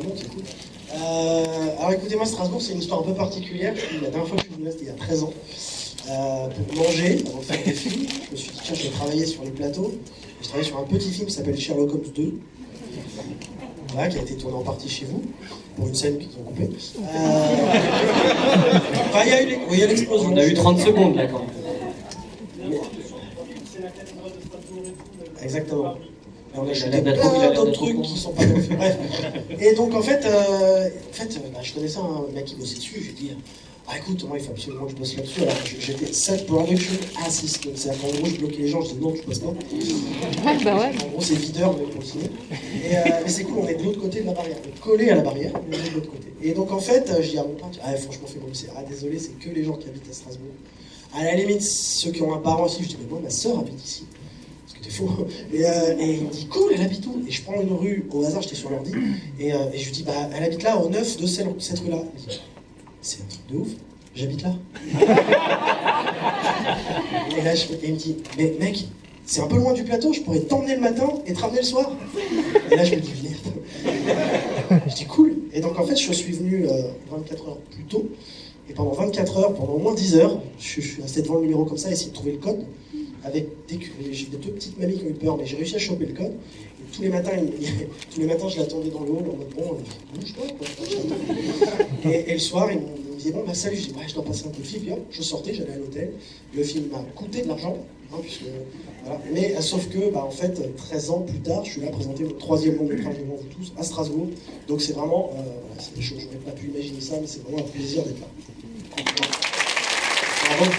le monde, c'est cool. Alors écoutez, moi Strasbourg, c'est une histoire un peu particulière. La dernière fois que je suis venu là, c'était il y a 13 ans. Pour manger, avant de faire des films, je me suis dit, tiens, je vais travailler sur les plateaux. Je travaillais sur un petit film qui s'appelle Sherlock Holmes 2. Voilà, qui a été tourné en partie chez vous, pour une scène qu'ils ont coupée. Enfin, il y a l'explosion. On a eu 30 secondes là quand même. Exactement. Et on a shooté plein d'autres trucs qui sont pas dans le film. Bref. Et donc en fait, je connaissais un mec qui bossait dessus, j'ai dit, ah écoute, moi il faut absolument que je bosse là-dessus. Alors j'étais set production assistant, c'est-à-dire qu'en gros je bloquais les gens, je disais non, je bosse pas. Bah ouais. En gros c'est videur, mais pour le ciné. Mais c'est cool, on est de l'autre côté de la barrière, on est collé à la barrière, on est de l'autre côté. Et donc en fait, je dis à mon pote, ah franchement fais-moi bosser, ah désolé, c'est que les gens qui habitent à Strasbourg. À la limite, ceux qui ont un parent aussi, je dis, mais moi ma soeur habite ici. T'es fou. Et il me dit, cool, elle habite où? Et je prends une rue au hasard, j'étais sur l'ordi, et je lui dis, bah, elle habite là, au 9 de cette rue-là. Il me dit, c'est un truc de ouf, j'habite là. Et là, il me dit, mais mec, c'est un peu loin du plateau, je pourrais t'emmener le matin et te ramener le soir. Et là, je me dis, merde. Je dis, cool. Et donc, en fait, je suis venu 24 heures plus tôt, et pendant 24 heures, pendant au moins 10 heures, je suis resté devant le numéro comme ça, essayer de trouver le code. J'ai des deux petites mamies qui ont eu peur, mais j'ai réussi à choper le code. Et tous les matins, je l'attendais dans le hall en mode bon, bouge-toi, quoi. Et le soir, il me disait bon, bah salut, je dis ouais, je dois passer un coup de fil. Puis hop, je sortais, j'allais à l'hôtel. Le film m'a coûté de l'argent, hein, puisque, voilà. Mais sauf que, bah, en fait, 13 ans plus tard, je suis là à présenter le 3e long métrage devant vous tous à Strasbourg. Donc c'est vraiment, je n'aurais pas pu imaginer ça, mais c'est vraiment un plaisir d'être là. Bravo.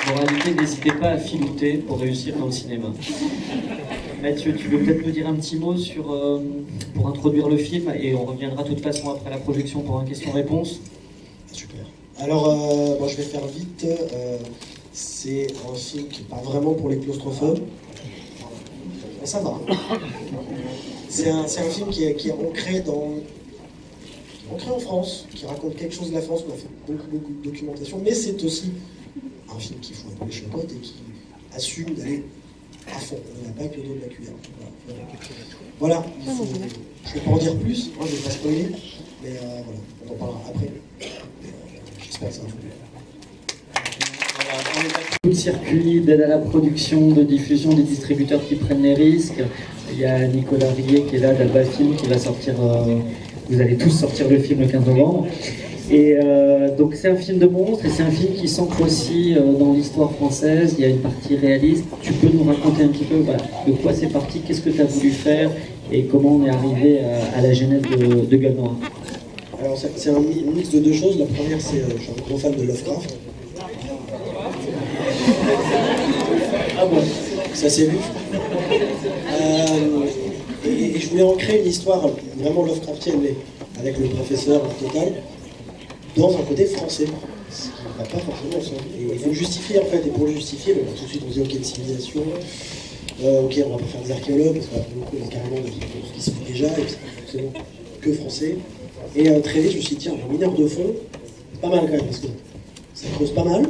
Moralité, n'hésitez pas à filouter pour réussir dans le cinéma. Mathieu, tu veux peut-être nous dire un petit mot pour introduire le film et on reviendra de toute façon après la projection pour un question-réponse. Super. Alors, bon, je vais faire vite. C'est un film qui n'est pas vraiment pour les claustrophobes. Mais ça va. C'est un film qui est ancré en France, qui raconte quelque chose de la France. On a fait beaucoup de documentation, mais c'est aussi un film qui fout un peu les chapeaux et qui assume d'aller à fond. On n'a pas que le dos de la cuillère. Voilà. Je ne vais pas en dire plus, moi je ne vais pas spoiler, mais voilà, on en parlera après. J'espère que ça va vous plaire. Tout le circuit d'aide à la production, de diffusion, des distributeurs qui prennent les risques. Il y a Nicolas Riet qui est là d'Alba Film qui va sortir, vous allez tous sortir le film le 15 novembre. Et donc c'est un film de monstre et c'est un film qui s'ancre aussi dans l'histoire française. Il y a une partie réaliste. Tu peux nous raconter un petit peu de quoi c'est parti, qu'est-ce que tu as voulu faire et comment on est arrivé à la genèse de Gueule Noire. Alors c'est un mix de deux choses. La première, c'est je suis un gros fan de Lovecraft. Ah bon, ça s'est vu. Et je voulais ancrer une histoire vraiment Lovecraftienne, mais avec le professeur total, dans un côté français, ce qui ne va pas forcément ensemble. Et il faut le justifier en fait, et pour le justifier, ben, tout de suite on se dit ok, une civilisation, ok, on va pas faire des archéologues, parce qu'on va beaucoup carrément de ce qui se fait déjà, et c'est pas forcément que français. Et très vite, je me suis dit, tiens, un mineur de fond, pas mal quand même, parce que ça creuse pas mal,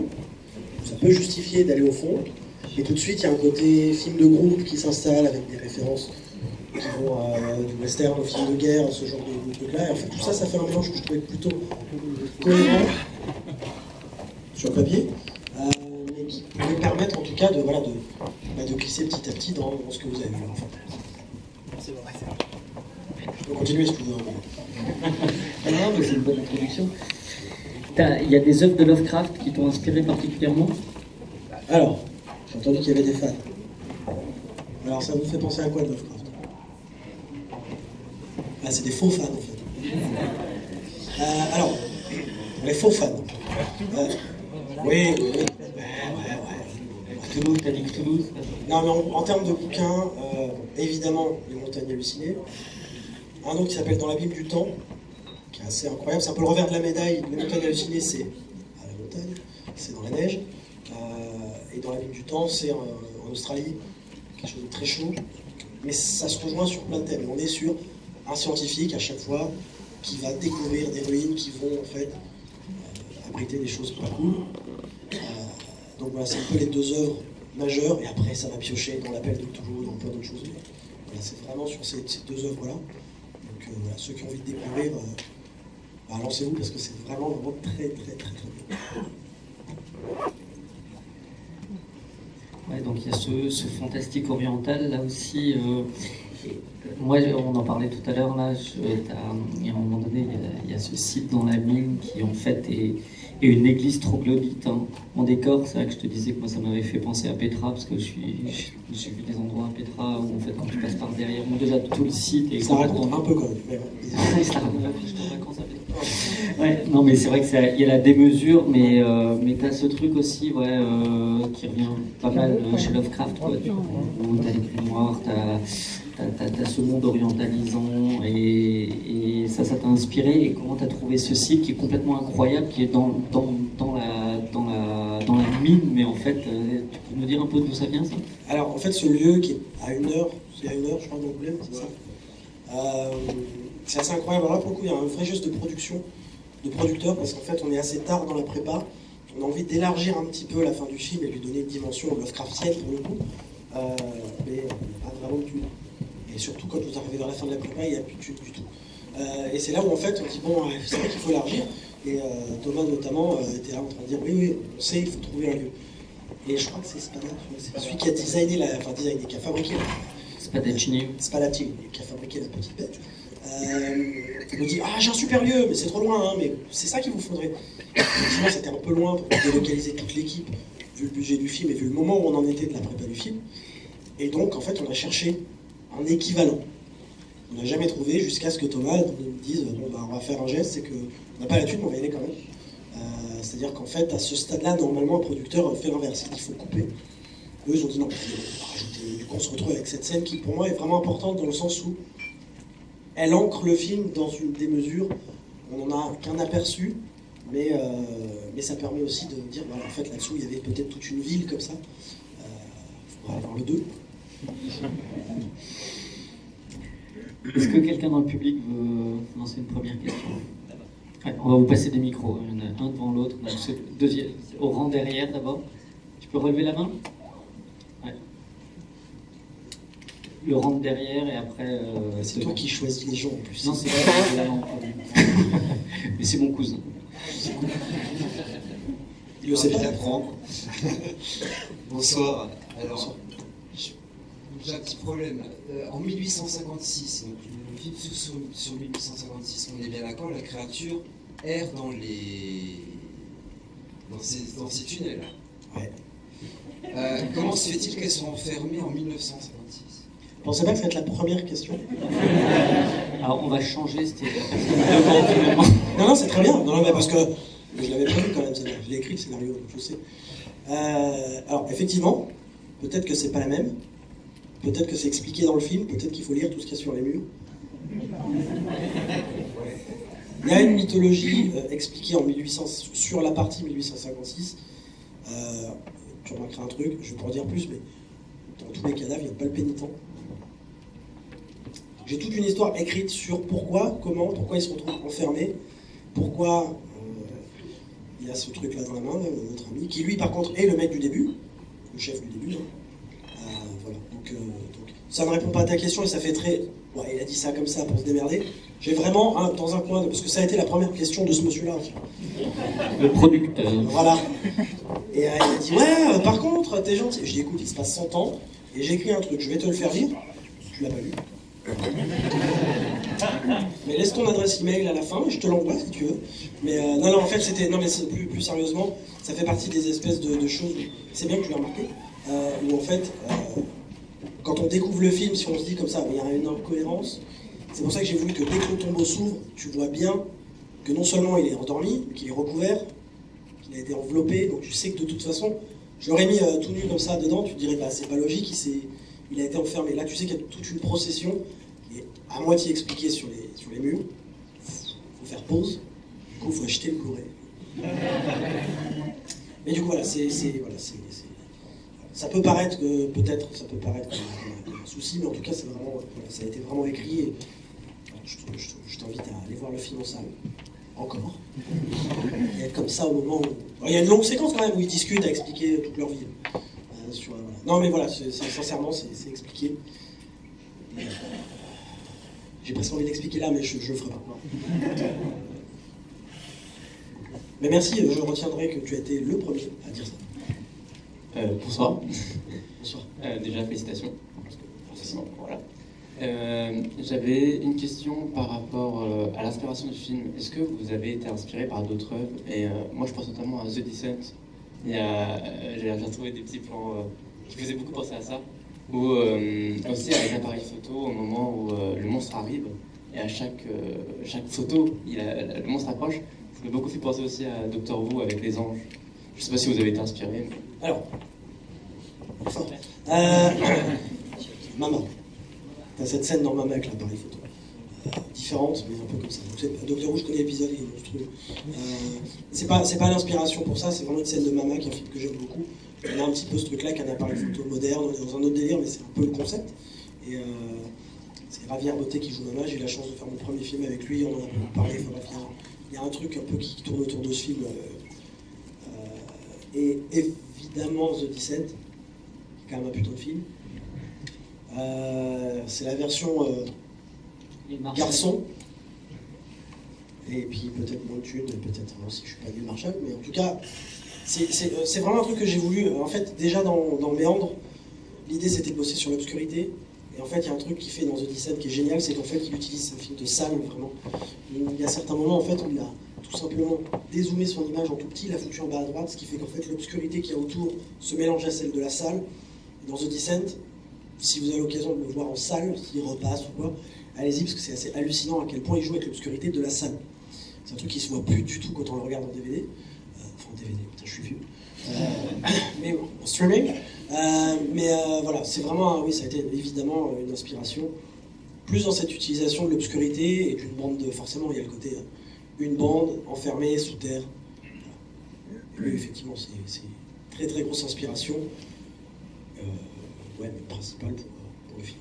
ça peut justifier d'aller au fond, et tout de suite, il y a un côté film de groupe qui s'installe avec des références qui vont du western au film de guerre, ce genre de trucs-là. Et en fait, tout ça, ça fait un mélange que je trouvais plutôt cohérent sur le papier, mais qui pouvait permettre en tout cas de glisser petit à petit dans ce que vous avez vu. Enfin, c'est bon. Je peux continuer si vous voulez. Non, mais c'est une bonne introduction. Il y a des œuvres de Lovecraft qui t'ont inspiré particulièrement? Alors, j'ai entendu qu'il y avait des fans. Alors, ça vous fait penser à quoi de Lovecraft? Ah, c'est des faux fans, en fait. Alors, les faux fans. Oui. Toulouse, t'as dit que Toulouse? Non, mais en termes de bouquins, évidemment, Les Montagnes hallucinées. Un autre qui s'appelle Dans l'abîme du temps, qui est assez incroyable. C'est un peu le revers de la médaille. Les Montagnes hallucinées, c'est à la montagne, c'est dans la neige. Et Dans l'abîme du temps, c'est en Australie, quelque chose de très chaud. Mais ça se rejoint sur plein de thèmes. On est sur un scientifique, à chaque fois, qui va découvrir des ruines qui vont, en fait, abriter des choses pas cool. Donc voilà, c'est un peu les deux œuvres majeur, et après ça va piocher dans l'appel de Cthulhu, dans plein d'autres choses. Mais voilà, c'est vraiment sur ces deux œuvres-là. Donc voilà, ceux qui ont envie de découvrir, bah, lancez-vous parce que c'est vraiment très bien. Ouais, donc il y a ce fantastique oriental là aussi. Moi, on en parlait tout à l'heure là. Il y a un moment donné, il y a ce site dans la mine qui en fait est une église troglodyte en décor. C'est vrai que je te disais que moi ça m'avait fait penser à Petra parce que j'ai vu des endroits à Petra où en fait quand tu passes par derrière, bon, déjà tout le site et ça raconte un peu quand même. Ouais. Ça raconte un peu de vacances à Petra. Ouais, non mais c'est vrai que il y a la démesure, mais t'as ce truc aussi, ouais, qui revient pas mal chez Lovecraft, quoi, où t'as les grimoires, t'as ce monde orientalisant et ça t'a inspiré. Et comment t'as trouvé ce site qui est complètement incroyable, qui est dans la mine, mais en fait, tu peux nous dire un peu d'où ça vient, ça? Alors en fait, ce lieu qui est à 1 heure, c'est à 1 heure, je crois, d'Angoulême, c'est ça. C'est assez incroyable. Alors là, pour le coup, il y a un vrai geste de production, de producteur, parce qu'en fait, on est assez tard dans la prépa. On a envie d'élargir un petit peu la fin du film et lui donner une dimension Lovecraftienne pour le coup, mais pas vraiment de thunes. Et surtout quand vous arrivez vers la fin de la prépa, il n'y a plus de thunes du tout. Et c'est là où en fait on dit bon, c'est vrai qu'il faut élargir. Et Thomas notamment était là en train de dire oui, on sait, il faut trouver un lieu. Et je crois que c'est Spada, c'est celui qui a designé, qui a fabriqué. Spadaccini. Spadaccini, qui a fabriqué la petite bête. Il nous dit ah, j'ai un super lieu, mais c'est trop loin, hein, mais c'est ça qu'il vous faudrait. Effectivement, c'était un peu loin pour délocaliser toute l'équipe, vu le budget du film et vu le moment où on en était de la prépa du film. Et donc, en fait, on a cherché un équivalent. On n'a jamais trouvé jusqu'à ce que Thomas nous dise bon, bah, on va faire un geste, c'est qu'on n'a pas la thune, mais on va y aller quand même. C'est-à-dire qu'en fait, à ce stade-là, normalement, un producteur fait l'inverse, il faut couper. Eux, ils ont dit non, on va rajouter. Du coup, on se retrouve avec cette scène qui, pour moi, est vraiment importante dans le sens où elle ancre le film dans une démesure. On n'en a qu'un aperçu, mais ça permet aussi de dire voilà, en fait, là-dessous, il y avait peut-être toute une ville comme ça. Il faudra avoir le 2. Est-ce que quelqu'un dans le public veut lancer une première question? Ouais, on va vous passer des micros, il y en a un devant l'autre, deuxième, au rang derrière d'abord. Tu peux relever la main? Ouais. Le rang de derrière et après... c'est toi qui choisis les gens en plus. Non, c'est vrai, mais c'est mon cousin. Il le sait pas. D'apprendre. Bonsoir. Alors, j'ai un petit problème. En 1856, donc le film sur 1856, on est bien d'accord, la créature erre dans ces tunnels. Ouais. Comment se fait-il qu'elles sont enfermées en 1956? Vous pensez pas que ça va être la première question? Alors on va changer, c'était devant finalement. Non, c'est très bien. Non, mais parce que je l'avais prévu quand même, je l'ai écrit le scénario, donc je sais. Alors effectivement, peut-être que c'est pas la même. Peut-être que c'est expliqué dans le film, peut-être qu'il faut lire tout ce qu'il y a sur les murs. Il y a une mythologie expliquée en 1800, sur la partie 1856. Tu remarqueras un truc, je vais pas en dire plus, mais dans tous les cadavres, il n'y a pas le pénitent. J'ai toute une histoire écrite sur pourquoi ils se retrouvent enfermés, pourquoi il y a ce truc-là dans la main, notre ami, qui lui, par contre, est le mec du début, le chef du début. Voilà. Donc, ça ne répond pas à ta question et ça fait très... Ouais, il a dit ça comme ça pour se démerder. J'ai vraiment, dans un coin, parce que ça a été la première question de ce monsieur-là. Le producteur. Voilà. Et il a dit, ouais, par contre, t'es gentil. Je dis, écoute, il se passe 100 ans, et j'ai écrit un truc, je vais te le faire lire. Tu l'as pas lu. Mais laisse ton adresse email à la fin, je te l'envoie si tu veux. Mais non, en fait, c'était... Non, mais plus sérieusement, ça fait partie des espèces de choses... C'est bien que tu l'as remarqué. Où en fait, quand on découvre le film, si on se dit comme ça, il y a une incohérence. C'est pour ça que j'ai voulu que dès que le tombeau s'ouvre, tu vois bien que non seulement il est endormi, mais qu'il est recouvert, qu'il a été enveloppé, donc tu sais que de toute façon, je l'aurais mis tout nu comme ça dedans, tu te dirais, bah c'est pas logique, il a été enfermé. Là, tu sais qu'il y a toute une procession qui est à moitié expliquée sur les murs. Il faut faire pause, du coup, il faut acheter le Blu-ray. Mais du coup, voilà, ça peut paraître peut-être comme un souci, mais en tout cas, c'est vraiment, ça a été vraiment écrit. Et, je t'invite à aller voir le film en salle, encore. Et être comme ça au moment où... Alors, il y a une longue séquence quand même où ils discutent à expliquer toute leur vie. Voilà. Non mais voilà, sincèrement c'est expliqué. J'ai presque envie d'expliquer là, mais je le ferai pas. Mais merci, je retiendrai que tu as été le premier à dire ça. Bonsoir. Bonsoir. Déjà, félicitations. Forcément, voilà. J'avais une question par rapport à l'inspiration du film. Est-ce que vous avez été inspiré par d'autres œuvres? Et moi, je pense notamment à The Descent. J'ai retrouvé des petits plans qui faisaient beaucoup penser à ça. Ou aussi avec l'appareil photo, au moment où le monstre arrive, et à chaque photo, le monstre approche. Ça m'a beaucoup fait penser aussi à Doctor Who avec les anges. Je sais pas si vous avez été inspiré. Mais... Alors, Mama. T'as cette scène dans Mama avec l'appareil photo. Différente, mais un peu comme ça. Donc, Doctor Who, je connais l'épisode, il est monstrueux. C'est pas l'inspiration pour ça, c'est vraiment une scène de Mama, qui est un film que j'aime beaucoup. On a un petit peu ce truc-là qu'un appareil photo moderne, on est dans un autre délire, mais c'est un peu le concept. Et c'est Javier Botet qui joue Mama, j'ai eu la chance de faire mon premier film avec lui, on en a beaucoup parlé, enfin bref, il y a un truc un peu qui tourne autour de ce film. Et évidemment The Descent, qui est quand même un putain de film. C'est la version garçon. Et puis peut-être moins de thunes, peut-être si je suis pas du Marshall, mais en tout cas, c'est vraiment un truc que j'ai voulu. En fait, déjà dans Méandre, l'idée c'était de bosser sur l'obscurité. Et en fait, il y a un truc qu'il fait dans The Descent qui est génial, c'est qu'en fait, il utilise un film de salle, vraiment. Il y a certains moments, en fait, où il a tout simplement dézoomé son image en tout petit, il l'a foutu en bas à droite, ce qui fait qu'en fait, l'obscurité qu'il y a autour se mélange à celle de la salle. Et dans The Descent, si vous avez l'occasion de le voir en salle, s'il repasse ou quoi, allez-y, parce que c'est assez hallucinant à quel point il joue avec l'obscurité de la salle. C'est un truc qui se voit plus du tout quand on le regarde en DVD. Enfin, en DVD, putain, je suis vieux. Mais bon, en streaming. Voilà, c'est vraiment, oui, ça a été évidemment une inspiration. Plus dans cette utilisation de l'obscurité et d'une bande forcément, il y a le côté une bande enfermée sous terre. Voilà. Lui, effectivement, c'est très très grosse inspiration. Ouais, mais principale pour le film.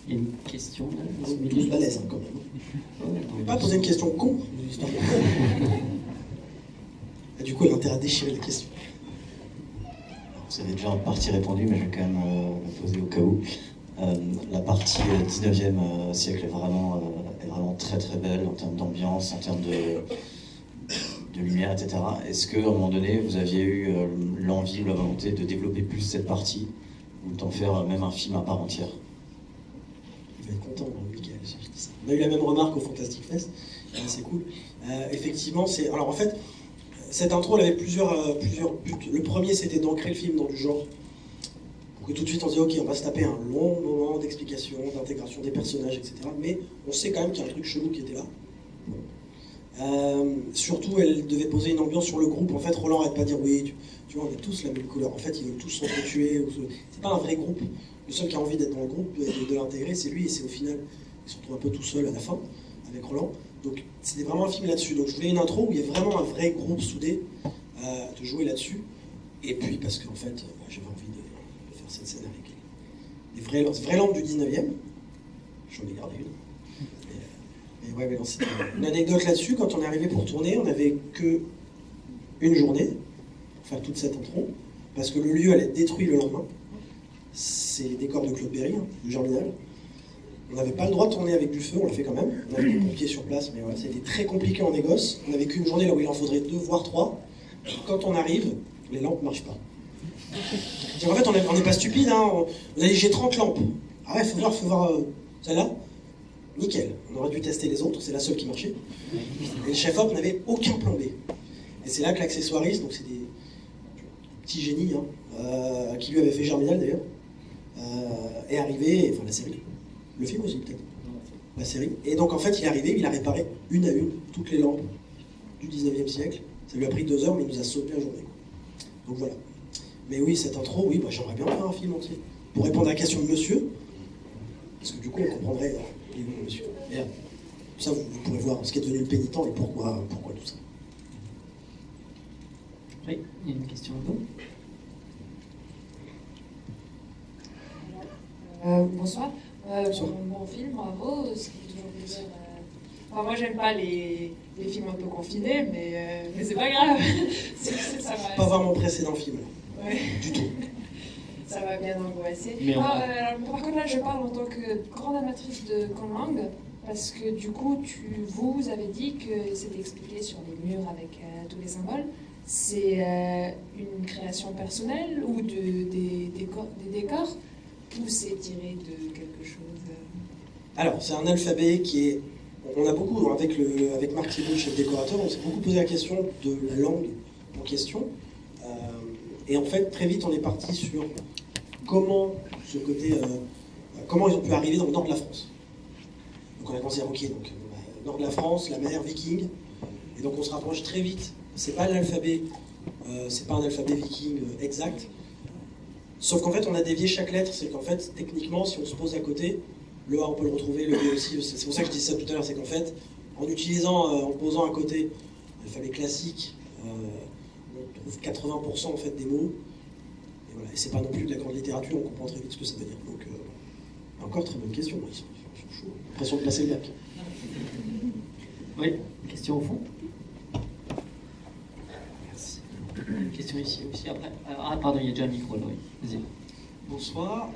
Il y a une question là. On est tous balèzes hein, quand même. On ne peut pas poser une question con, une histoire de con. Et du coup, elle a intérêt à déchirer la question. Vous avez déjà en partie répondu, mais je vais quand même la poser au cas où. La partie 19e siècle est vraiment très très belle en termes d'ambiance, en termes de lumière, etc. Est-ce qu'à un moment donné, vous aviez eu l'envie ou la volonté de développer plus cette partie, ou d'en faire même un film à part entière? Il va être content, Michael, si je dis ça. On a eu la même remarque au Fantastic Fest, c'est cool. Effectivement, alors en fait, cette intro, elle avait plusieurs buts. Le premier, c'était d'ancrer le film dans du genre. Pour que tout de suite, on se dise, ok, on va se taper un long moment d'explication, d'intégration des personnages, etc. Mais on sait quand même qu'il y a un truc chelou qui était là. Surtout, elle devait poser une ambiance sur le groupe. En fait, Roland arrête pas de dire, oui, tu vois, on est tous la même couleur. En fait, ils veulent tous s'entretuer. C'est pas un vrai groupe. Le seul qui a envie d'être dans le groupe, de l'intégrer, c'est lui. Et c'est au final, il se retrouve un peu tout seul à la fin, avec Roland. Donc c'était vraiment un film là-dessus. Donc je voulais une intro où il y a vraiment un vrai groupe soudé de jouer là-dessus. Et puis parce qu'en fait, j'avais envie de faire cette scène avec les vraies lampes du 19e. J'en ai gardé une. Mais ouais, mais non, c'était une anecdote là-dessus. Quand on est arrivé pour tourner, on n'avait que une journée pour faire toute cette intro. Parce que le lieu allait être détruit le lendemain. C'est les décors de Claude Berry, du Germinal. On n'avait pas le droit de tourner avec du feu, on l'a fait quand même. On avait des pompiers sur place, mais voilà, c'était très compliqué en négoce. On n'avait qu'une journée là où il en faudrait 2 voire 3. Quand on arrive, les lampes ne marchent pas. En fait, on n'est pas stupide, hein. On a dit j'ai 30 lampes. Ah ouais, faut voir celle-là. Nickel. On aurait dû tester les autres, c'est la seule qui marchait. Et le chef-op n'avait aucun plan B. Et c'est là que l'accessoiriste, donc c'est des petits génies, hein, qui lui avait fait Germinal d'ailleurs, est arrivé, enfin la série. Le film aussi, peut-être. La série. Et donc, en fait, il est arrivé, il a réparé une à une toutes les lampes du 19e siècle. Ça lui a pris 2 heures, mais il nous a sauté la journée. Donc voilà. Mais oui, cette intro, oui, j'aimerais bien faire un film entier. Pour répondre à la question de monsieur, parce que du coup, on comprendrait les mots de monsieur. Et ça, vous pourrez voir ce qui est devenu le pénitent et pourquoi tout ça. Oui, il y a une question à vous. Bonsoir. Bon film, bravo. Ce qui fait toujours plaisir Enfin, moi, j'aime pas les films un peu confinés, mais c'est pas grave. Ça va. Pas voir mon précédent film, Ouais. du tout. Ça va bien angoisser. Mais on- Alors, par contre, là, je parle en tant que grande amatrice de conlangue, parce que du coup, vous avez dit que c'était expliqué sur les murs avec tous les symboles. C'est une création personnelle ou des décors, ou c'est tiré de quelque chose Alors, c'est un alphabet qui est... On a beaucoup, avec Marc Thibault, le chef décorateur, on s'est beaucoup posé la question de la langue en question. Et en fait, très vite, on est parti sur comment comment ils ont pu arriver dans le nord de la France. Donc on a pensé, ok, donc nord de la France, la mer, viking, et donc on se rapproche très vite. C'est pas l'alphabet, c'est pas un alphabet viking exact. Sauf qu'en fait, on a dévié chaque lettre. C'est qu'en fait, techniquement, si on se pose à côté, le A, on peut le retrouver, le B aussi. C'est pour ça que je dis ça tout à l'heure. C'est qu'en fait, en posant à côté l'alphabet classique, on trouve 80% en fait des mots. Et voilà. Et c'est pas non plus de la grande littérature. On comprend très vite ce que ça veut dire. Donc, encore très bonne question. Ils sont chauds. Impression de placer le bac. Oui, question au fond. Question ici aussi après. Ah pardon, il y a déjà un micro là, oui. Vas-y. Bonsoir,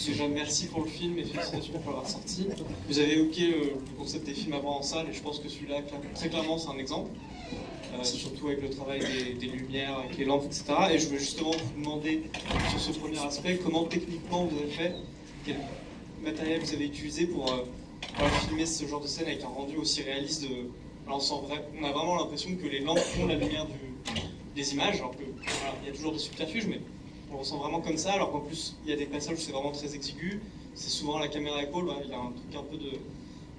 déjà merci pour le film et félicitations pour l'avoir sorti. Vous avez évoqué le concept des films à voir en salle et je pense que celui-là, très clairement, c'est un exemple. Surtout avec le travail des lumières, avec les lampes, etc. Et je veux justement vous demander sur ce premier aspect, comment techniquement vous avez fait, quel matériel vous avez utilisé pour filmer ce genre de scène avec un rendu aussi réaliste. Là, on a vraiment l'impression que les lampes font la lumière des images, alors que voilà, il y a toujours des subterfuges, mais on le ressent vraiment comme ça, alors qu'en plus il y a des passages où c'est vraiment très exigu, c'est souvent la caméra épaule, il y a un truc un peu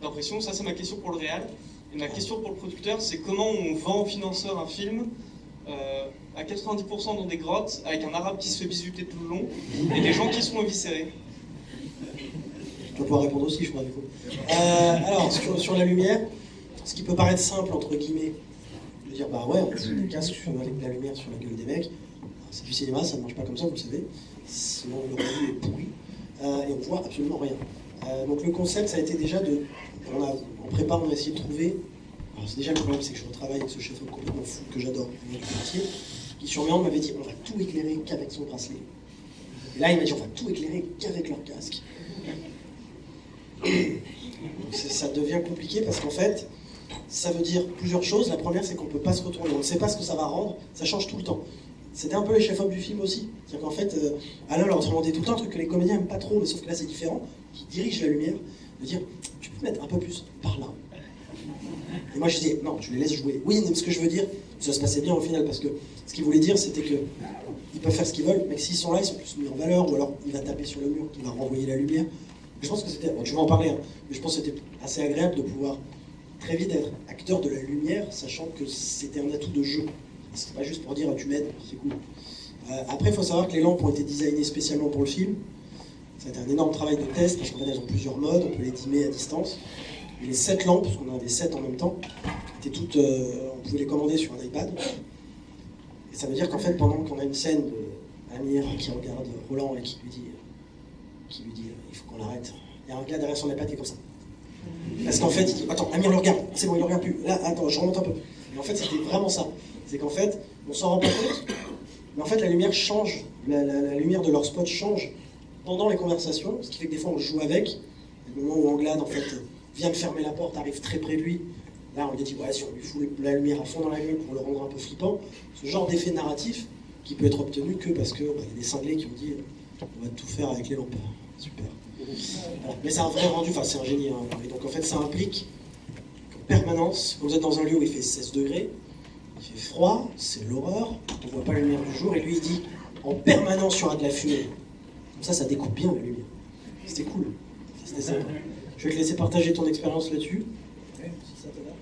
d'impression. Ça, c'est ma question pour le réal. Et ma question pour le producteur, c'est comment on vend aux financeurs un film à 90% dans des grottes, avec un arabe qui se fait bisuter tout le long, et des gens qui sont éviscérés. Je dois pouvoir répondre aussi, je crois, du coup. Alors, sur la lumière, ce qui peut paraître simple, entre guillemets, de dire, bah ouais, on met des casques avec la lumière sur la gueule des mecs, c'est du cinéma, ça ne marche pas comme ça, vous le savez, sinon le rendu est pourri, et on voit absolument rien. Donc le concept, ça a été déjà en prépa, on a essayé de trouver, alors c'est déjà le problème, c'est que je retravaille avec ce chef-op complètement fou que j'adore, du quartier, qui sur Méandre m'avait dit, on va tout éclairer qu'avec son bracelet. Et là, il m'a dit, on va tout éclairer qu'avec leur casque. Ça devient compliqué parce qu'en fait, ça veut dire plusieurs choses. La première, c'est qu'on ne peut pas se retourner. On ne sait pas ce que ça va rendre. Ça change tout le temps. C'était un peu les chefs-op du film aussi. C'est-à-dire qu'en fait, Alain leur demandait tout le temps un truc que les comédiens n'aiment pas trop, mais sauf que là, c'est différent. Qui dirige la lumière, de dire, tu peux te mettre un peu plus par là. Et moi, je disais, non, je les laisse jouer. Oui, mais ce que je veux dire, ça se passait bien au final, parce que ce qu'il voulait dire, c'était que ils peuvent faire ce qu'ils veulent, mais que s'ils sont là, ils sont plus mis en valeur, ou alors il va taper sur le mur, il va renvoyer la lumière. Je pense que c'était, bon, tu vas en parler, hein, mais je pense que c'était assez agréable de pouvoir très vite être acteur de la lumière, sachant que c'était un atout de jeu. C'était pas juste pour dire tu m'aides, c'est cool. Après, il faut savoir que les lampes ont été designées spécialement pour le film. Ça a été un énorme travail de test, parce qu'en fait, elles ont plusieurs modes, on peut les dimmer à distance. Et les 7 lampes, parce qu'on en avait 7 en même temps, étaient toutes, on pouvait les commander sur un iPad. Et ça veut dire qu'en fait, pendant qu'on a une scène de Amir qui regarde Roland et qui lui dit il faut qu'on l'arrête. Il y a un gars derrière son iPad qui est comme ça. Parce qu'en fait, il dit attends, Amir le regarde, c'est bon, il le regarde plus. Là, attends, je remonte un peu. Et en fait, c'était vraiment ça. C'est qu'en fait, on s'en rend pas compte, mais en fait, la lumière change, la lumière de leur spot change pendant les conversations, ce qui fait que des fois, on joue avec. Le moment où Anglade, en fait, vient de fermer la porte, arrive très près de lui. Là, on lui dit, ouais, si on lui fout la lumière à fond dans la gueule pour le rendre un peu flippant, ce genre d'effet narratif qui peut être obtenu que parce qu'il y a des cinglés qui ont dit, on va tout faire avec les lampes. Super. Voilà. Mais c'est un vrai rendu, enfin c'est un génie. Hein. Et donc en fait ça implique qu'en permanence, quand vous êtes dans un lieu où il fait 16 degrés, il fait froid, c'est l'horreur, on ne voit pas la lumière du jour, et lui il dit en permanence il y aura de la fumée. Comme ça découpe bien la lumière. C'était cool. C'était sympa. Je vais te laisser partager ton expérience là-dessus. Okay, si ça te va.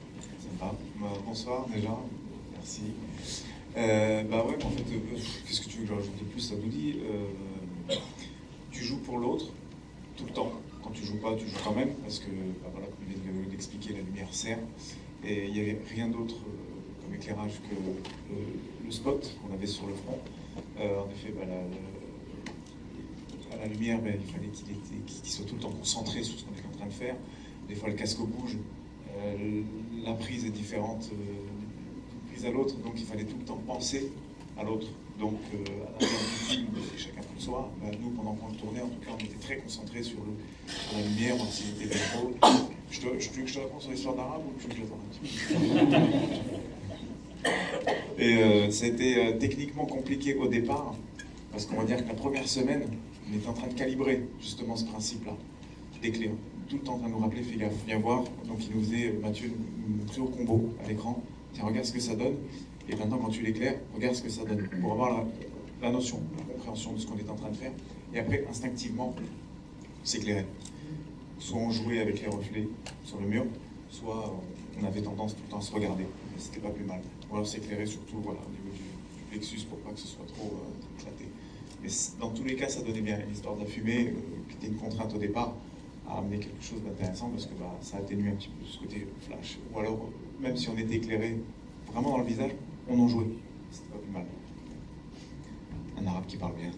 Sympa. Bonsoir déjà, merci. Bah ouais, en fait, qu'est-ce que tu veux que je rajoute de plus? Ça nous dit, tu joues pour l'autre tout le temps. Quand tu joues pas, tu joues quand même, parce que, bah voilà, comme il vient d'expliquer, la lumière sert. Et il n'y avait rien d'autre comme éclairage que le spot qu'on avait sur le front. En effet, bah, la lumière, bah, il fallait qu'il soit tout le temps concentré sur ce qu'on est en train de faire. Des fois, le casque bouge. la prise est différente d'une prise à l'autre, donc il fallait tout le temps penser à l'autre. Donc, à l'intérieur du film, chacun pour soi, nous, pendant qu'on le tournait, en tout cas, on était très concentrés sur la lumière, voir s'il était bien beau. Je te réponds sur l'histoire d'Arabe ou tu veux que j'attende un petit peu? Et ça a été techniquement compliqué au départ, parce qu'on va dire que la première semaine, on était en train de calibrer justement ce principe-là, d'éclair. Tout le temps en train de nous rappeler, fais gaffe, viens voir. Donc il nous faisait, Mathieu nous montrait au combo à l'écran, tiens, regarde ce que ça donne. Et maintenant, quand tu l'éclaires, regarde ce que ça donne, pour avoir la notion, la compréhension de ce qu'on est en train de faire. Et après, instinctivement, s'éclairer. Soit on jouait avec les reflets sur le mur, soit on avait tendance tout le temps à se regarder. Mais c'était pas plus mal. Ou alors s'éclairer surtout voilà, au niveau du plexus pour pas que ce soit trop éclaté. Mais dans tous les cas, ça donnait bien. L'histoire de la fumée, qui était une contrainte au départ, a amené quelque chose d'intéressant parce que ça atténue un petit peu ce côté flash. Ou alors, même si on était éclairé vraiment dans le visage, on en jouait. C'était pas plus mal. Un arabe qui parle bien.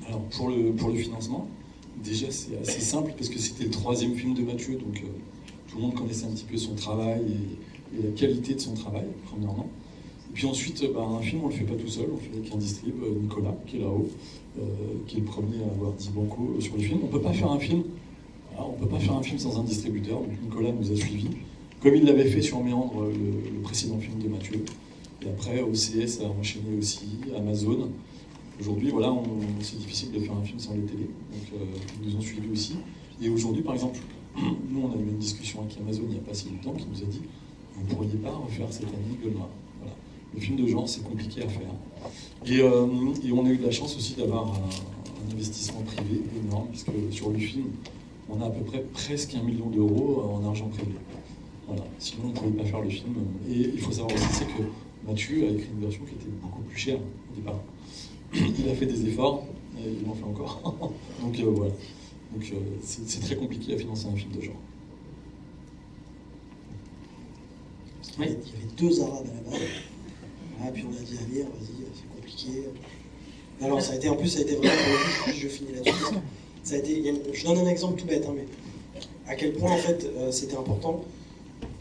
Alors, pour le financement, déjà c'est assez simple parce que c'était le 3e film de Mathieu, donc tout le monde connaissait un petit peu son travail et la qualité de son travail, premièrement. Et puis ensuite, un film, on le fait pas tout seul, on le fait avec un distrib, Nicolas, qui est là-haut, qui est le premier à avoir dit banco sur le film. On peut pas faire un film. On ne peut pas faire un film sans un distributeur, donc Nicolas nous a suivis, comme il l'avait fait sur Méandre, le précédent film de Mathieu. Et après, OCS a enchaîné aussi, Amazon. Aujourd'hui, voilà, c'est difficile de faire un film sans les télés, donc ils nous ont suivis aussi. Et aujourd'hui, par exemple, nous, on a eu une discussion avec Amazon il n'y a pas si longtemps qui nous a dit « Vous ne pourriez pas refaire cette année Gueule Noire ». Voilà. Le film de genre, c'est compliqué à faire. Et on a eu de la chance aussi d'avoir un investissement privé énorme, puisque sur le film, on a à peu près presque 1 million d'euros en argent privé. Voilà. Sinon, on ne pouvait pas faire le film. Et il faut savoir aussi, c'est que Mathieu a écrit une version qui était beaucoup plus chère au départ. Il a fait des efforts, et il en fait encore. Donc voilà. Donc c'est très compliqué à financer un film de genre. Il y avait 2 arabes à la base. Ah, puis on a dit à lire, vas-y, c'est compliqué. Alors ça a été, en plus, ça a été vraiment, je finis là-dessus. Ça a été, je donne un exemple tout bête, hein, mais à quel point en fait c'était important.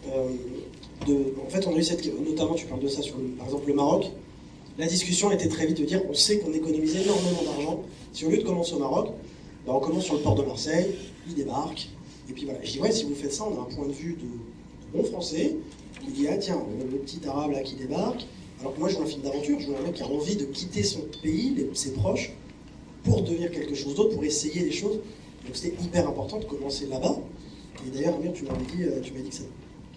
En fait, on a eu notamment, tu parles de ça sur par exemple le Maroc. La discussion était très vite de dire, on sait qu'on économise énormément d'argent. Si au lieu de commencer au Maroc, on commence sur le port de Marseille, ils débarquent, et puis voilà. Je dis ouais, si vous faites ça, on a un point de vue de bon français qui dit ah tiens, le petit arabe là qui débarque. Alors que moi, je veux un film d'aventure, je veux un mec qui a envie de quitter son pays, ses proches, pour devenir quelque chose d'autre, pour essayer des choses. Donc c'était hyper important de commencer là-bas. Et d'ailleurs, Amir, tu m'as dit que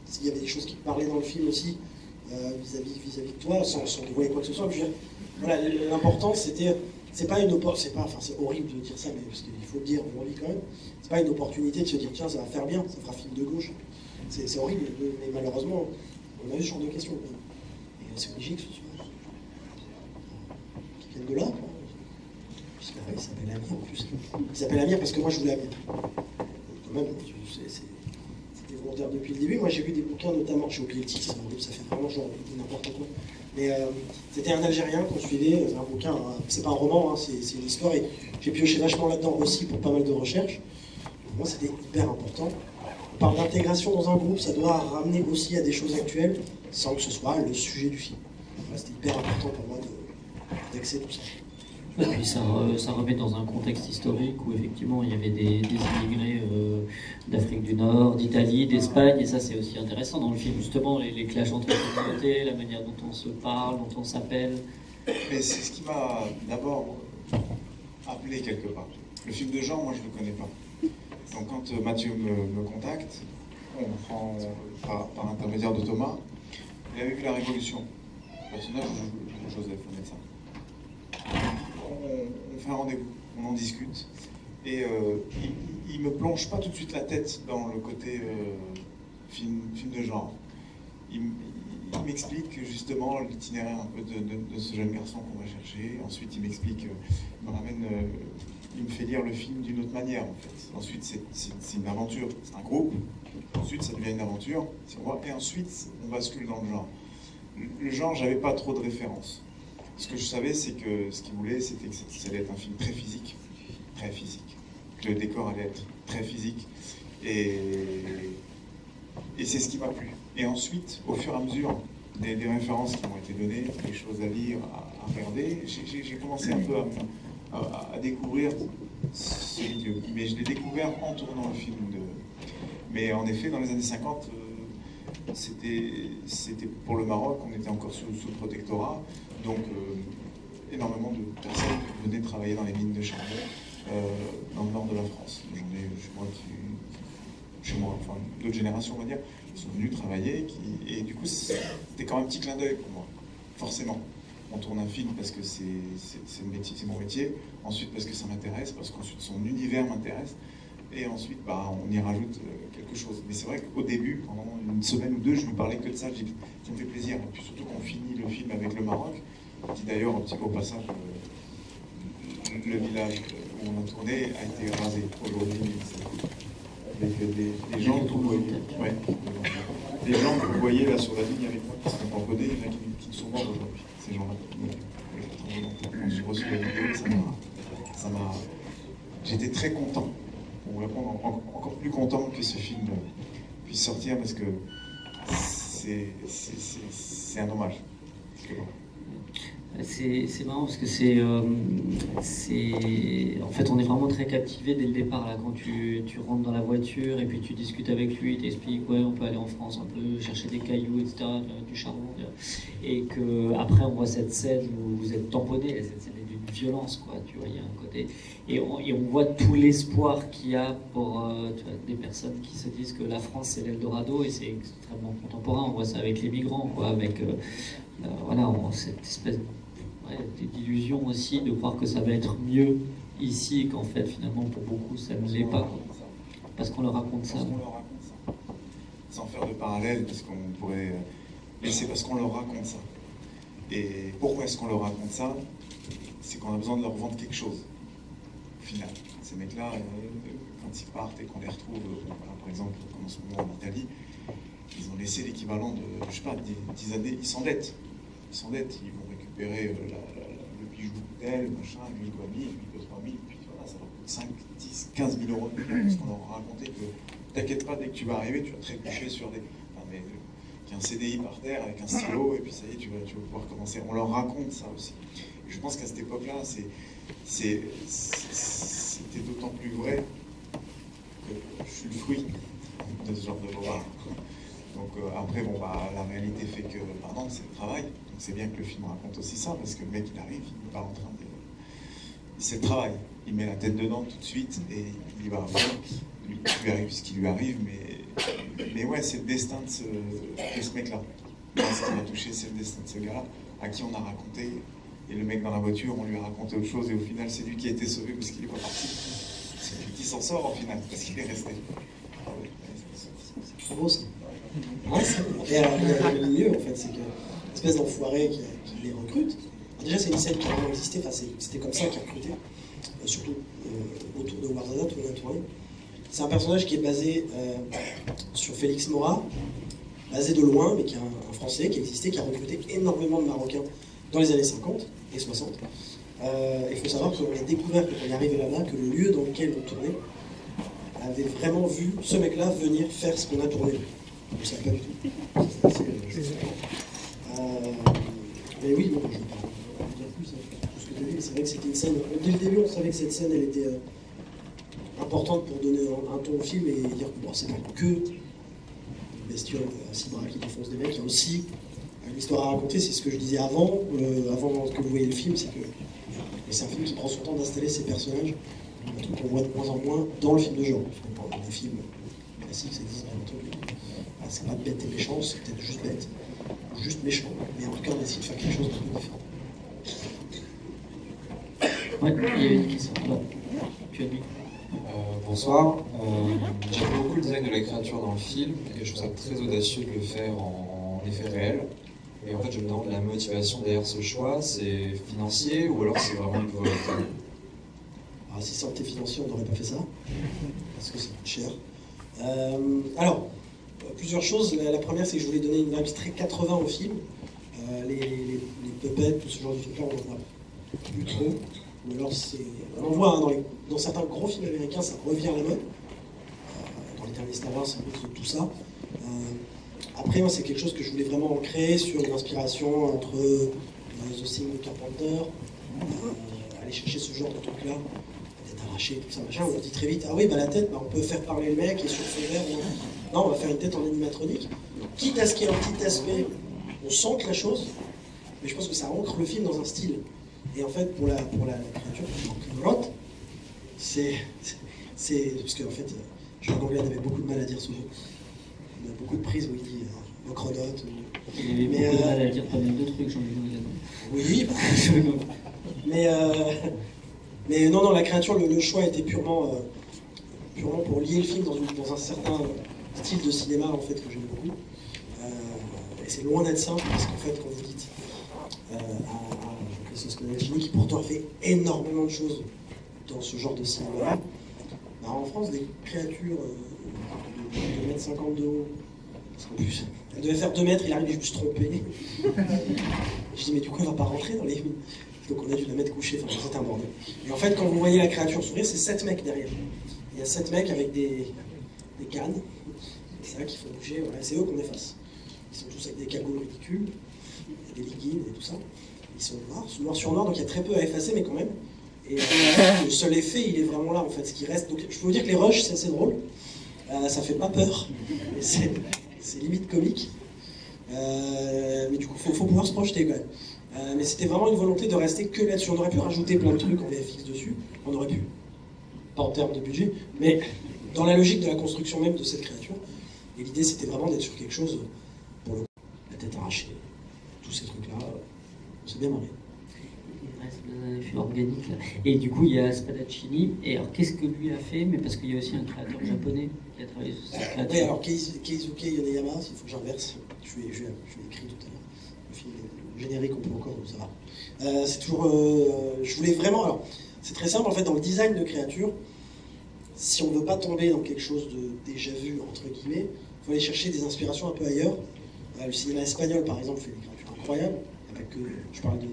s'il y avait des choses qui parlaient dans le film aussi, vis-à-vis de toi, sans dévoiler quoi que ce soit. Voilà, l'important, c'était, c'est horrible de dire ça, mais parce qu'il faut le dire aujourd'hui quand même, c'est pas une opportunité de se dire, tiens, ça va faire bien, ça fera film de gauche. C'est horrible, mais malheureusement, on a eu ce genre de questions. Et c'est obligé que ce soit qui vienne de là, quoi. Il s'appelle Amir en plus. Il s'appelle Amir parce que moi je voulais Amir. Quand même, c'était volontaire depuis le début. Moi j'ai lu des bouquins, notamment, j'ai oublié le titre, ça fait vraiment genre n'importe quoi. Mais c'était un Algérien qu'on suivait, un bouquin, c'est pas un roman, hein, c'est une histoire, et j'ai pioché vachement là-dedans aussi pour pas mal de recherches. Pour moi c'était hyper important. On parle d'intégration dans un groupe, ça doit ramener aussi à des choses actuelles, sans que ce soit le sujet du film. Voilà, c'était hyper important pour moi d'accéder tout ça. Et puis ça remet dans un contexte historique où effectivement il y avait des immigrés d'Afrique du Nord, d'Italie, d'Espagne, et ça c'est aussi intéressant dans le film, justement, les clashs entre les communautés, la manière dont on se parle, dont on s'appelle. Mais c'est ce qui m'a d'abord appelé quelque part. Le film de genre, moi je ne le connais pas. Donc quand Mathieu me contacte, on prend par l'intermédiaire de Thomas, il avait vu La Révolution. Le personnage de Joseph, le médecin. On fait un rendez-vous, on en discute, et il me plonge pas tout de suite la tête dans le côté film de genre. Il m'explique justement l'itinéraire un peu de ce jeune garçon qu'on va chercher. Ensuite, il m'explique, il me fait lire le film d'une autre manière en fait. Ensuite, c'est une aventure, c'est un groupe. Ensuite, ça devient une aventure, et ensuite, on bascule dans le genre. Le genre, j'avais pas trop de références. Ce que je savais, c'est que ce qu'il voulait, c'était que ça allait être un film très physique. Très physique. que le décor allait être très physique. Et c'est ce qui m'a plu. Et ensuite, au fur et à mesure des références qui m'ont été données, des choses à lire, à regarder, j'ai commencé un peu à découvrir ce milieu. Mais je l'ai découvert en tournant le film. Mais en effet, dans les années 50, c'était pour le Maroc, on était encore sous protectorat, donc énormément de personnes venaient travailler dans les mines de charbon dans le nord de la France. J'en ai chez moi, enfin d'autres générations on va dire, ils sont venus travailler, et du coup c'était quand même un petit clin d'œil pour moi, forcément. On tourne un film parce que c'est mon métier, ensuite parce que ça m'intéresse, parce qu'ensuite son univers m'intéresse, et ensuite on y rajoute quelque chose. Mais c'est vrai qu'au début, pendant une semaine ou deux, je ne lui parlais que de ça, ça me fait plaisir. Et puis surtout qu'on finit le film avec le Maroc, qui d'ailleurs, au passage, le village où on a tourné a été rasé aujourd'hui. Les gens que vous voyez, ouais, les gens que vous voyez là sur la ligne avec moi, qui sont en codés, il y en a qui sont morts aujourd'hui, ces gens-là. Quand j'ai reçu la vidéo, ça m'a... J'étais très content, pour vous répondre, encore plus content que ce film puisse sortir, parce que c'est un hommage. C'est marrant parce que en fait, on est vraiment très captivé dès le départ là, quand tu rentres dans la voiture et puis tu discutes avec lui, il t'explique ouais, on peut aller en France un peu chercher des cailloux, etc., du charbon, et que après on voit cette scène où vous êtes tamponné, cette scène est d'une violence, quoi, tu vois, il y a un côté, et on voit tout l'espoir qu'il y a pour tu vois, des personnes qui se disent que la France c'est l'Eldorado, et c'est extrêmement contemporain, on voit ça avec les migrants, quoi, avec voilà, cette espèce d'illusion aussi de croire que ça va être mieux ici, qu'en fait finalement pour beaucoup ça ne l'est pas, quoi. Parce qu'on leur raconte ça. Sans faire de parallèle, parce qu'on pourrait... Mais c'est parce qu'on leur raconte ça. Et pourquoi est-ce qu'on leur raconte ça? C'est qu'on a besoin de leur vendre quelque chose, au final. Ces mecs-là, quand ils partent et qu'on les retrouve, par exemple, comme en ce moment en Italie, ils ont laissé l'équivalent de, je sais pas, 10 années, ils s'endettent. Ils vont récupérer le bijou tel, machin, lui doit 1000, lui doit 3000, puis voilà, ça leur coûte 5, 10, 15 000 euros de plus, parce qu'on leur a raconté que t'inquiète pas, dès que tu vas arriver, tu vas trébucher sur des... Enfin, mais il y a un CDI par terre avec un stylo, et puis ça y est, tu vas pouvoir commencer. On leur raconte ça aussi. Et je pense qu'à cette époque-là, c'était d'autant plus vrai que je suis le fruit de ce genre de bobard. Donc après, bon, la réalité fait que, pardon, c'est le travail. Donc c'est bien que le film raconte aussi ça, parce que le mec, il arrive, il n'est pas en train de... C'est le travail. Il met la tête dedans tout de suite, et il va avoir... Il lui arrive ce qui lui arrive, mais ouais, c'est le destin de ce mec-là. Ce qui m'a touché, c'est le destin de ce gars-là, à qui on a raconté, et le mec dans la voiture, on lui a raconté autre chose, et au final, c'est lui qui a été sauvé parce qu'il n'est pas parti. C'est lui qui s'en sort, au final, parce qu'il est resté. C'est trop beau, ça. Ouais, et alors, le mieux, en fait, c'est que l'espèce d'enfoiré qui les recrute, déjà, c'est une scène qui a vraiment existé, enfin, c'était comme ça qu'il recrutait, surtout autour de Ouarzazate, où on a tourné. C'est un personnage qui est basé sur Félix Mora, basé de loin, mais qui est un Français qui existait, qui a recruté énormément de Marocains dans les années 50 et 60. Il faut savoir qu'on a découvert, quand on est arrivé là-bas, que le lieu dans lequel on tournait avait vraiment vu ce mec-là venir faire ce qu'on a tourné. On ne savait pas du tout. Mais oui, bon, je ne vais pas en dire plus, tout ce que tu as vu, mais c'est vrai que c'était une scène. Dès le début, on savait que cette scène, elle était importante pour donner un ton au film et dire que bon, c'est pas que une bestiole à 6 bras qui défonce des mecs, il y a aussi une histoire à raconter. C'est ce que je disais avant que vous voyez le film, c'est que c'est un film qui prend son temps d'installer ses personnages, un truc qu'on voit de moins en moins dans le film de genre. Parce qu'on parle des films classiques, c'est disent c'est pas bête et méchant, c'est peut-être juste bête, ou juste méchant, mais en tout cas on essaie de faire quelque chose de tout différent. Ouais, il y a une question là. Tu as dit. Bonsoir. J'aime beaucoup le design de la créature dans le film et je trouve ça très audacieux de le faire en effet réel. Et en fait, je me demande la motivation derrière ce choix, c'est financier ou alors c'est vraiment une volonté? Alors, si ça était financier, on n'aurait pas fait ça, parce que ça coûte cher. Alors, plusieurs choses. La première, c'est que je voulais donner une vibe très 80 au film. Les puppets, tout ce genre de trucs-là, on n'en voit plus trop. ou alors on en voit hein, dans certains gros films américains, ça revient à la mode. Dans les derniers Star Wars, c'est un peu tout ça. Après, moi, c'est quelque chose que je voulais vraiment créer sur l'inspiration entre The Thing de Carpenter, aller chercher ce genre de truc-là, la tête arrachée, tout ça, machin. On dit très vite, ah oui, bah la tête, bah, on peut faire parler le mec et sur fond vert. Non, on va faire une tête en animatronique. Quitte à ce qu'il y ait un petit aspect, on sent la chose, mais je pense que ça ancre le film dans un style. Et en fait, pour la créature, Roth, c'est parce qu'en fait, Jean Anglais avait beaucoup de mal à dire ce mot. Il y a beaucoup de prises où il dit Mocrodote. Il y avait beaucoup de mal à dire pas mal de trucs, Jean-Luc. Oui, mais non, la créature, le choix était purement pour lier le film dans un certain style de cinéma en fait que j'aime beaucoup. Et c'est loin d'être simple parce qu'en fait, quand vous dites à Jean-Christophe Sconalgini, qui pourtant a fait énormément de choses dans ce genre de cinéma, bah, en France, des créatures de 2,50 m de haut, en plus, elle devait faire 2 mètres, il arrive, je me suis trompé. Je dis, mais du coup, elle va pas rentrer dans les. Donc on a dû la mettre couchée, enfin, c'était un bordel. Et en fait, quand vous voyez la créature sourire, c'est 7 mecs derrière. Il y a 7 mecs avec des cannes, c'est ça qu'il faut bouger, voilà. C'est eux qu'on efface. Ils sont tous avec des cagoules ridicules, des leggings et tout ça. Ils sont noir sur noir, donc il y a très peu à effacer, mais quand même. Et le seul effet, il est vraiment là, en fait, ce qui reste. Donc je peux vous dire que les rushs, c'est assez drôle. Ça fait pas peur, mais c'est limite comique. Mais du coup, faut pouvoir se projeter quand même. Mais c'était vraiment une volonté de rester que là-dessus. On aurait pu rajouter plein de trucs en VFX dessus, on aurait pu. Pas en termes de budget, mais dans la logique de la construction même de cette créature. Et l'idée, c'était vraiment d'être sur quelque chose, pour le coup, la tête arrachée, tous ces trucs-là. On s'est bien marré. Il reste un effet organique là. Et du coup, il y a Spadaccini. Et alors, qu'est-ce que lui a fait? Mais parce qu'il y a aussi un créateur japonais qui a travaillé sur cette créature. Oui, alors Keizuke Yoneyama, il faut que j'inverse. Je l'ai écrit tout à l'heure. Le film, le générique, on peut encore, ça va. C'est toujours. Je voulais vraiment. Alors, c'est très simple en fait, dans le design de créature, si on ne veut pas tomber dans quelque chose de déjà vu, entre guillemets, il faut aller chercher des inspirations un peu ailleurs. Le cinéma espagnol, par exemple, fait des créatures incroyables. Avec, je parle de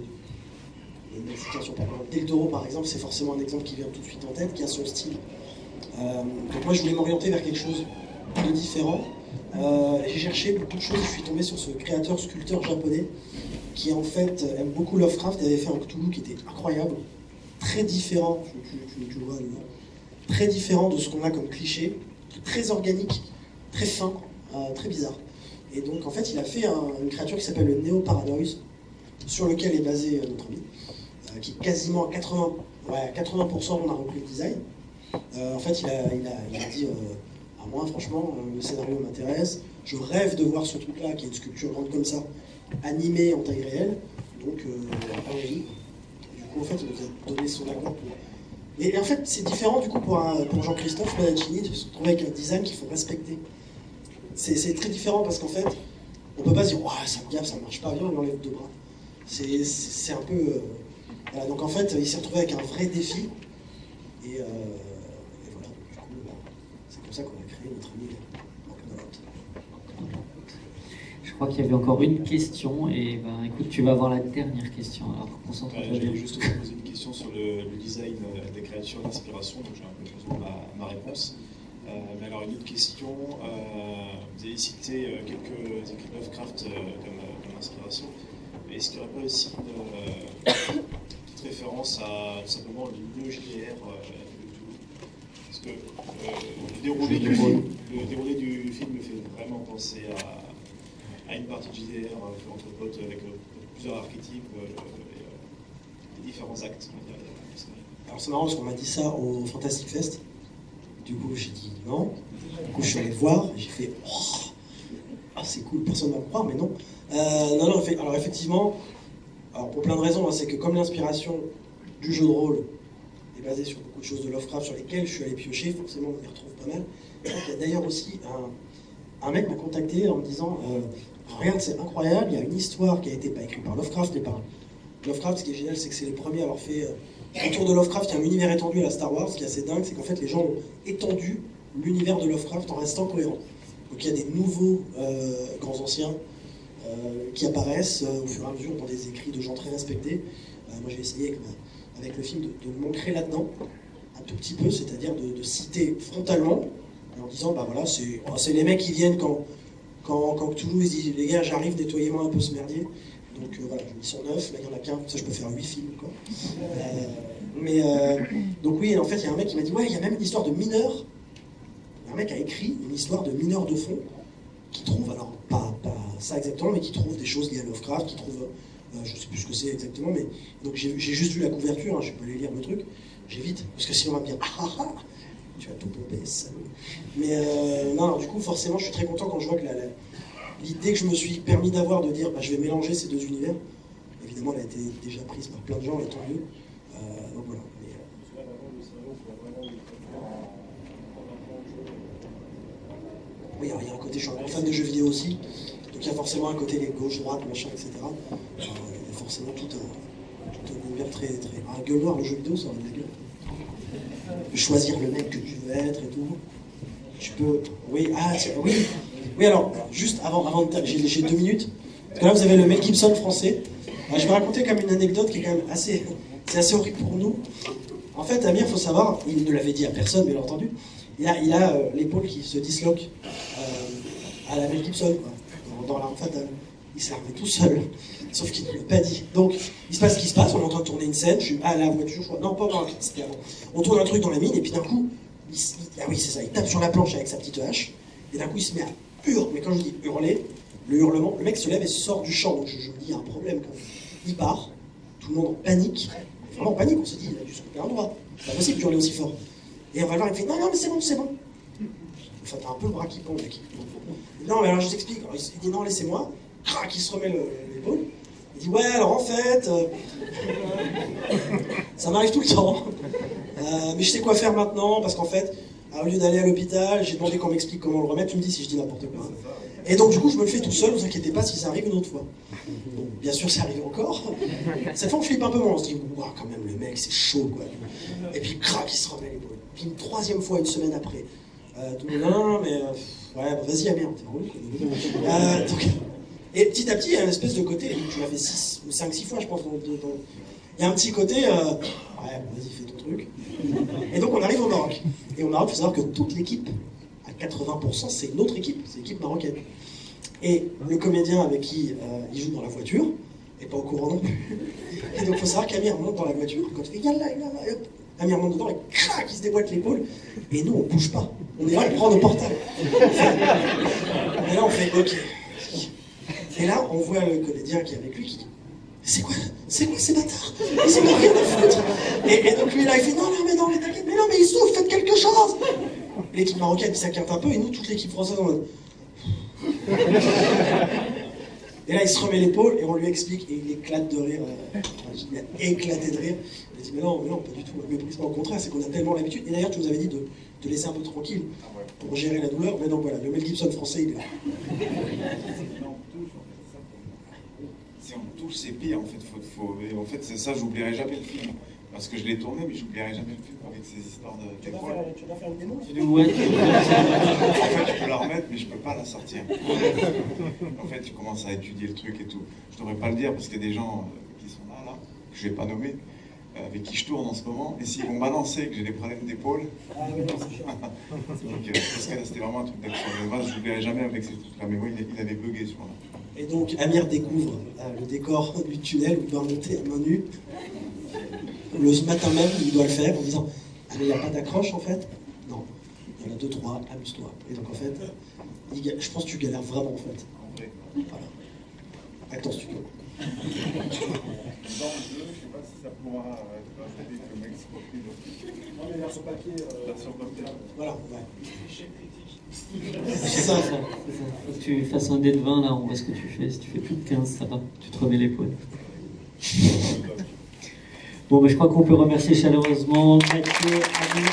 une citation par exemple. Del Toro, par exemple, c'est forcément un exemple qui vient tout de suite en tête, qui a son style. Donc moi, je voulais m'orienter vers quelque chose de différent. J'ai cherché beaucoup de choses, je suis tombé sur ce créateur-sculpteur japonais qui en fait aime beaucoup Lovecraft et avait fait un Cthulhu qui était incroyable, très différent, tu le vois, très différent de ce qu'on a comme cliché, très organique, très fin, très bizarre. Et donc en fait il a fait une créature qui s'appelle le Neo Paranoise, sur lequel est basé notre ami, qui est quasiment à 80%, on a repris le design. En fait il a dit à moi franchement le scénario m'intéresse, je rêve de voir ce truc là qui est une sculpture grande comme ça, animée en taille réelle, donc allons-y. Du coup en fait il nous a donné son accord pour... Et en fait c'est différent du coup pour Jean-Christophe Sconalgini de se retrouver avec un design qu'il faut respecter. C'est très différent parce qu'en fait on peut pas se dire oh, ça me gaffe, ça marche pas bien, on enlève 2 bras. C'est un peu... voilà. Donc en fait il s'est retrouvé avec un vrai défi et voilà, du coup c'est comme ça qu'on a créé notre ami Mocrodote. Je crois qu'il y avait encore une question et ben écoute, tu vas avoir la dernière question. Alors concentre-toi. J'allais juste te poser une question sur le design des créatures d'inspiration, donc j'ai un peu plus ma réponse. Mais alors une autre question, vous avez cité quelques écrits de Lovecraft comme inspiration, mais est-ce qu'il n'y aurait pas aussi une petite référence à tout simplement le neo-JDR parce que le déroulé du film me fait vraiment penser à une partie de JDR entre potes avec plusieurs archétypes et différents actes. Alors c'est marrant parce qu'on m'a dit ça au Fantastic Fest. Du coup j'ai dit non. Du coup je suis allé le voir et j'ai fait oh, ah c'est cool, personne ne va me croire, mais non. Non, alors effectivement, alors pour plein de raisons, hein, c'est que comme l'inspiration du jeu de rôle est basée sur beaucoup de choses de Lovecraft sur lesquelles je suis allé piocher, forcément on y retrouve pas mal. Et il y a d'ailleurs aussi un mec m'a contacté en me disant regarde, c'est incroyable, il y a une histoire qui a été pas écrite par Lovecraft mais par Lovecraft. Ce qui est génial, c'est que c'est les premiers à avoir fait autour de Lovecraft, il y a un univers étendu à la Star Wars. Ce qui est assez dingue, c'est qu'en fait les gens ont étendu l'univers de Lovecraft en restant cohérent. Donc il y a des nouveaux grands anciens qui apparaissent au fur et à mesure dans des écrits de gens très respectés. Moi j'ai essayé avec avec le film, de m'ancrer là-dedans, un tout petit peu, c'est-à-dire de citer frontalement, en disant, bah voilà, c'est les mecs qui viennent quand Cthulhu il dit, les gars, j'arrive, nettoyez-moi un peu ce merdier. Donc voilà, ils sont 9, là il y en a qu'un, ça je peux faire 8 films, quoi. Donc oui, en fait, il y a un mec qui m'a dit, ouais, il y a même une histoire de mineur. Un mec a écrit une histoire de mineur de fond, qui trouve, alors pas ça exactement, mais qui trouve des choses liées à Lovecraft, qui trouve, je sais plus ce que c'est exactement, mais donc j'ai juste vu la couverture, hein, je peux aller lire le truc, j'évite, parce que sinon on va me dire, tu vas tout pomper, salaud. Mais non, du coup, forcément, je suis très content quand je vois que l'idée que je me suis permis d'avoir de dire, bah, je vais mélanger ces deux univers, évidemment, elle a été déjà prise par plein de gens, et tant mieux. Donc voilà. Oui, alors il y a un côté, je suis un grand fan de jeux vidéo aussi, donc il y a forcément un côté les gauche, droite, machin, etc. Il y a forcément tout un univers très. Un gueule noire, le jeu vidéo, ça aurait de la gueule. Tu peux choisir le mec que tu veux être et tout. Tu peux. Oui, oui. Oui, alors, juste avant de terminer, j'ai 2 minutes. Parce que là, vous avez le Mel Gibson français. Je vais raconter comme une anecdote qui est quand même assez. C'est assez horrible pour nous. En fait, Amir, il faut savoir, il ne l'avait dit à personne, bien entendu. Il a l'épaule qui se disloque à la Mel Gibson, quoi, dans l'arme fatale. Il s'est armé tout seul, sauf qu'il ne l'a pas dit. Donc, il se passe ce qui se passe, on est en train de tourner une scène, je suis à la voiture, je crois, non, pas dans la c'était avant. On tourne un truc dans la mine, et puis d'un coup, ah oui, c'est ça, il tape sur la planche avec sa petite hache, et d'un coup, il se met à hurler. Mais quand je dis hurler, le hurlement, le mec se lève et sort du champ, donc je me dis, il y a un problème quand même. Il part, tout le monde en panique, vraiment en panique, on s'est dit, il a dû se couper un doigt, c'est pas possible d'hurler aussi fort. Et on va le voir, il me fait, non, mais c'est bon, c'est bon. Enfin, t'as un peu le bras qui pend, mec. Non, mais alors je t'explique. Il dit, non, laissez-moi. Il se remet l'épaule. Il dit, ouais, alors en fait, ça m'arrive tout le temps. Mais je sais quoi faire maintenant, parce qu'en fait, au lieu d'aller à l'hôpital, j'ai demandé qu'on m'explique comment le remettre. Tu me dis si je dis n'importe quoi. Et donc, du coup, je me le fais tout seul, ne vous inquiétez pas si ça arrive une autre fois. Bon, bien sûr, ça arrive encore. Cette fois, on flippe un peu moins. On se dit, ouah, quand même, le mec, c'est chaud, quoi. Et puis, crac, il se remet l'épaule. Puis, une 3e fois, une semaine après. Tout le monde, non, mais ouais, bah, vas-y, Amir, t'es relou. Et petit à petit, il y a une espèce de côté, tu l'as fait 5 ou 6 fois, je pense. Il y a un petit côté, ouais, vas-y, fais ton truc. Et donc, on arrive au Maroc. Et au Maroc, il faut savoir que toute l'équipe, à 80%, c'est une autre équipe, c'est l'équipe marocaine. Et le comédien avec qui il joue dans la voiture n'est pas au courant non plus. Et donc, il faut savoir qu'Amir monte dans la voiture, quand il fait yalla, hop, Amir monte dedans et crac, il se déboîte l'épaule. Et nous, on bouge pas. On est là, on prend nos portables. Et là, on fait OK. Et là, on voit le comédien qui est avec lui qui dit, c'est quoi ces bâtards? Ils en ont rien à foutre. Et donc lui, là, il fait, non, mais t'inquiète, mais non, mais ils souffrent, faites quelque chose. L'équipe marocaine, ça quinte un peu, et nous, toute l'équipe française, on... Et là, il se remet l'épaule, et on lui explique, et il éclate de rire. Il a éclaté de rire. Il a dit, mais non, pas du tout. Mais au contraire, c'est qu'on a tellement l'habitude. Et d'ailleurs, tu nous avais dit de te laisser un peu tranquille pour gérer la douleur. Mais donc voilà, le Mel Gibson français, il est là. Si on touche, c'est pire. En fait, c'est ça, j'oublierai jamais le film. Parce que je l'ai tourné, mais j'oublierai jamais le film avec ces histoires d'épaule. Tu vas faire une démo? Ouais. En fait, je peux la remettre, mais je peux pas la sortir. En fait, tu commences à étudier le truc et tout. Je devrais pas le dire parce qu'il y a des gens qui sont là, que je vais pas nommer, avec qui je tourne en ce moment. Et s'ils vont m'annoncer que j'ai des problèmes d'épaule, donc parce que là, c'était vraiment un truc d'action. Moi, je l'oublierai jamais avec ces trucs-là. Mais moi, il avait bugué sur là. Et donc, Amir découvre le décor du tunnel où il doit remonter à main nue. Le matin même, il doit le faire en disant « Ah, mais il n'y a pas d'accroche, en fait ?» Non, il y en a 2, 3, amuse-toi. Et donc, en fait, je pense que tu galères vraiment, en fait. Voilà. Acte en studio. Dans le jeu, je sais pas si ça pourra être traité comme exporté. Non, mais version papier. Version papier. Voilà, ouais. C'est ça. Faut que tu fasses un dé de 20, là, on voit ce que tu fais. Si tu fais plus de 15, ça va. Tu te remets l'épaule. Bon, je crois qu'on peut remercier chaleureusement Mathieu, Amir.